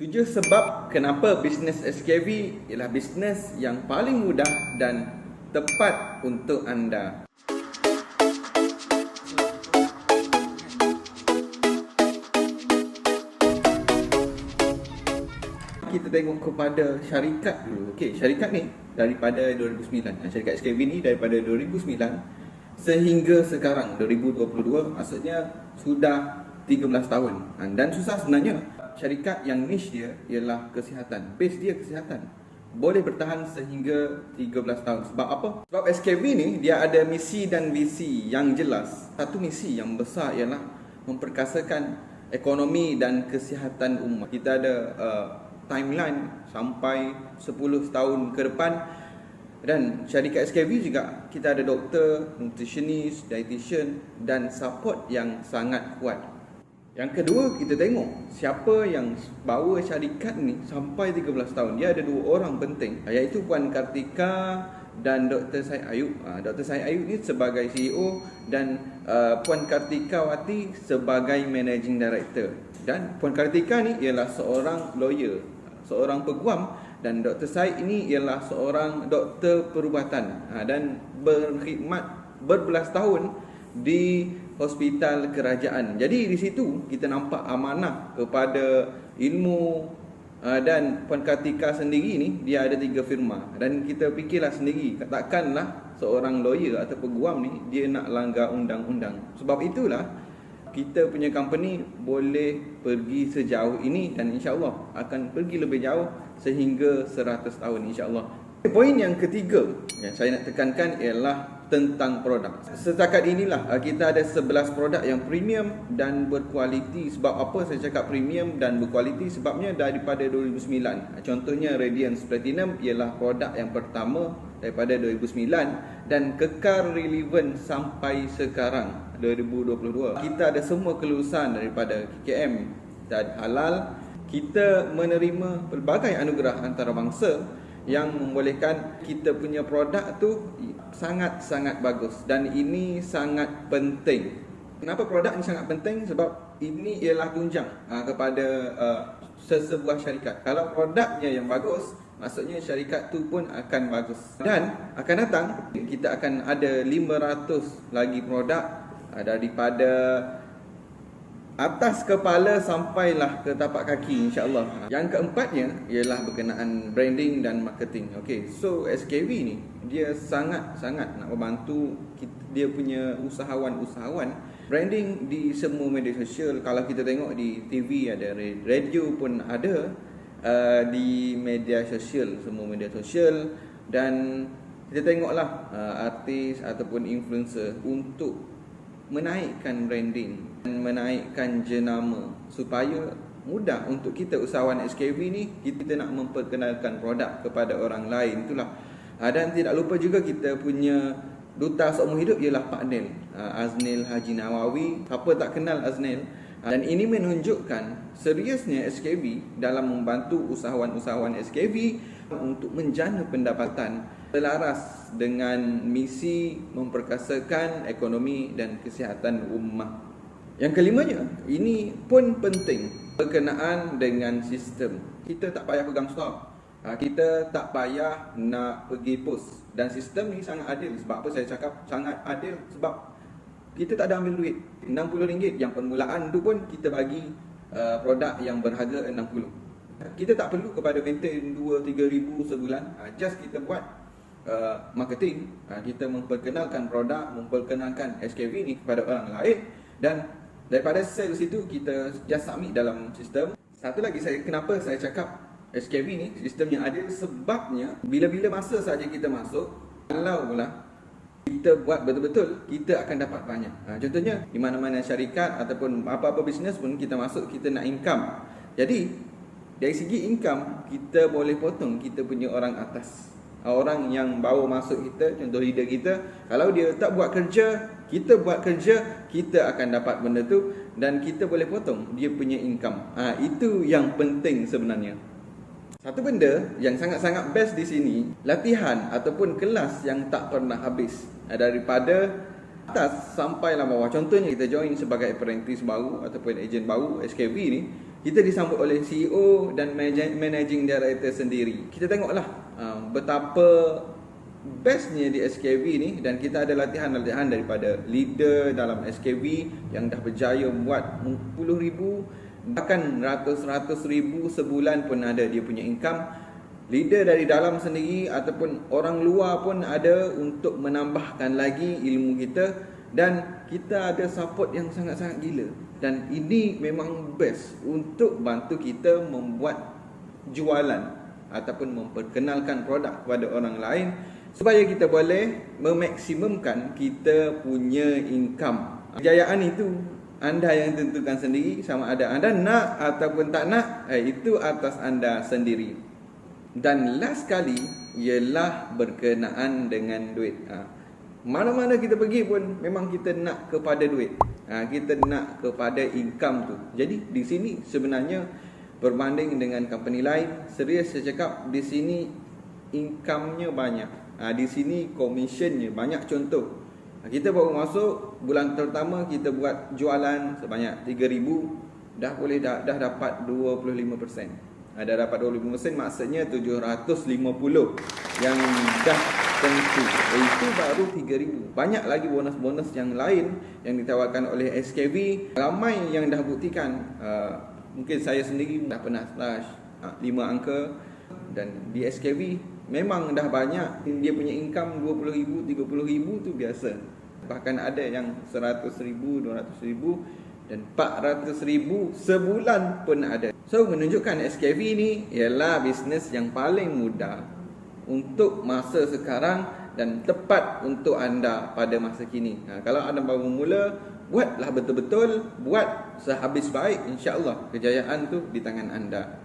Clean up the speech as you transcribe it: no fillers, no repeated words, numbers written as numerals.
7 sebab kenapa bisnes SKV ialah bisnes yang paling mudah dan tepat untuk anda. Kita tengok kepada syarikat dulu. Okey, syarikat ni daripada 2009. Syarikat SKV ni daripada 2009 sehingga sekarang 2022, maksudnya sudah 13 tahun. Dan susah sebenarnya. Syarikat yang niche dia ialah kesihatan. Base dia kesihatan. Boleh bertahan sehingga 13 tahun. Sebab apa? Sebab SKV ni dia ada misi dan visi yang jelas. Satu misi yang besar ialah memperkasakan ekonomi dan kesihatan umat. Kita ada timeline sampai 10 tahun ke depan. Dan syarikat SKV juga kita ada doktor, nutritionist, dietitian dan support yang sangat kuat. Yang kedua, kita tengok siapa yang bawa syarikat ni sampai 13 tahun. Dia ada 2 orang penting, iaitu Puan Kartika dan Dr. Syed Ayub. Dr. Syed Ayub ni sebagai CEO dan Puan Kartika Wati sebagai Managing Director. Dan Puan Kartika ni ialah seorang lawyer, seorang peguam, dan Dr. Syed ini ialah seorang doktor perubatan dan berkhidmat berbelas tahun di hospital kerajaan. Jadi di situ kita nampak amanah kepada ilmu, dan Puan Kartika sendiri ni dia ada 3 firma. Dan kita fikirlah sendiri, takkanlah seorang lawyer atau peguam ni dia nak langgar undang-undang. Sebab itulah kita punya company boleh pergi sejauh ini dan insya-Allah akan pergi lebih jauh sehingga 100 tahun insya-Allah. Poin yang ketiga yang saya nak tekankan ialah tentang produk. Setakat inilah kita ada 11 produk yang premium dan berkualiti. Sebab apa saya cakap premium dan berkualiti? Sebabnya daripada 2009. Contohnya Radiance Platinum ialah produk yang pertama daripada 2009 dan kekal relevan sampai sekarang 2022. Kita ada semua kelulusan daripada KKM dan halal. Kita menerima pelbagai anugerah antarabangsa yang membolehkan kita punya produk tu sangat-sangat bagus. Dan ini sangat penting. Kenapa produk ini sangat penting? Sebab ini ialah tunjang kepada sesebuah syarikat. Kalau produknya yang bagus, maksudnya syarikat tu pun akan bagus. Dan akan datang kita akan ada 500 lagi produk daripada atas kepala sampailah ke tapak kaki insya-Allah. Yang keempatnya ialah berkenaan branding dan marketing. Okey, so SKV ni dia sangat-sangat nak membantu dia punya usahawan-usahawan branding di semua media sosial. Kalau kita tengok di TV ada, radio pun ada, di media sosial, semua media sosial. Dan kita tengoklah artis ataupun influencer untuk menaikkan branding dan menaikkan jenama supaya mudah untuk kita usahawan SKV ni kita nak memperkenalkan produk kepada orang lain. Itulah. Dan tidak lupa juga kita punya duta seumur hidup ialah Pak Nel, Aznil Haji Nawawi. Siapa tak kenal Aznil? Dan ini menunjukkan seriusnya SKV dalam membantu usahawan-usahawan SKV untuk menjana pendapatan selaras dengan misi memperkasakan ekonomi dan kesihatan ummah. Yang kelimanya, ini pun penting berkenaan dengan sistem. Kita tak payah pegang stok. Kita tak payah nak pergi pos. Dan sistem ni sangat adil. Sebab apa saya cakap sangat adil? Sebab kita tak ada ambil duit. RM60 yang permulaan tu pun kita bagi produk yang berharga RM60. Kita tak perlu kepada maintain 2-3 ribu sebulan. Just kita buat marketing, kita memperkenalkan produk, memperkenalkan SKV ni kepada orang lain. Dan daripada sales itu kita just submit dalam sistem. Satu lagi kenapa saya cakap SKV ni sistem yang adil, sebabnya bila-bila masa saja kita masuk, kalau lah kita buat betul-betul, kita akan dapat banyak. Contohnya di mana-mana syarikat ataupun apa-apa bisnes pun kita masuk, kita nak income. Jadi dari segi income kita boleh potong kita punya orang atas, orang yang bawa masuk kita, contoh leader kita. Kalau dia tak buat kerja, kita buat kerja, kita akan dapat benda tu dan kita boleh potong dia punya income. Itu yang penting sebenarnya. Satu benda yang sangat-sangat best di sini, latihan ataupun kelas yang tak pernah habis. Daripada atas sampailah bawah. Contohnya kita join sebagai apprentice baru ataupun ejen baru SKV ni, kita disambut oleh CEO dan Managing Director sendiri. Kita tengoklah betapa bestnya di SKV ni, dan kita ada latihan-latihan daripada leader dalam SKV yang dah berjaya buat puluh ribu, bahkan ratus-ratus ribu sebulan pun ada dia punya income. Leader dari dalam sendiri ataupun orang luar pun ada untuk menambahkan lagi ilmu kita, dan kita ada support yang sangat-sangat gila. Dan ini memang best untuk bantu kita membuat jualan ataupun memperkenalkan produk kepada orang lain, supaya kita boleh memaksimumkan kita punya income. Kejayaan itu anda yang tentukan sendiri, sama ada anda nak ataupun tak nak, itu atas anda sendiri. Dan last kali ialah berkenaan dengan duit. Mana-mana kita pergi pun memang kita nak kepada duit. Kita nak kepada income tu. Jadi di sini sebenarnya berbanding dengan company lain, serius saya cakap, di sini income-nya banyak. Di sini commission-nya banyak. Contoh, kita baru masuk bulan pertama, kita buat jualan sebanyak 3,000, dah boleh dah dapat 25%. Dah dapat 25%, maksudnya 750 yang dah tentu. Itu baru 3,000. Banyak lagi bonus-bonus yang lain yang ditawarkan oleh SKV. Ramai yang dah buktikan. Mungkin saya sendiri dah pernah splash 5 angka, dan di SKV memang dah banyak. Dia punya income 20,000, 30,000 tu biasa. Bahkan ada yang 100,000, 200,000 dan 400,000 sebulan pun ada. So menunjukkan SKV ni ialah bisnes yang paling mudah untuk masa sekarang dan tepat untuk anda pada masa kini. Kalau anda baru mula, buatlah betul-betul, buat sehabis baik, insya-Allah kejayaan tu di tangan anda.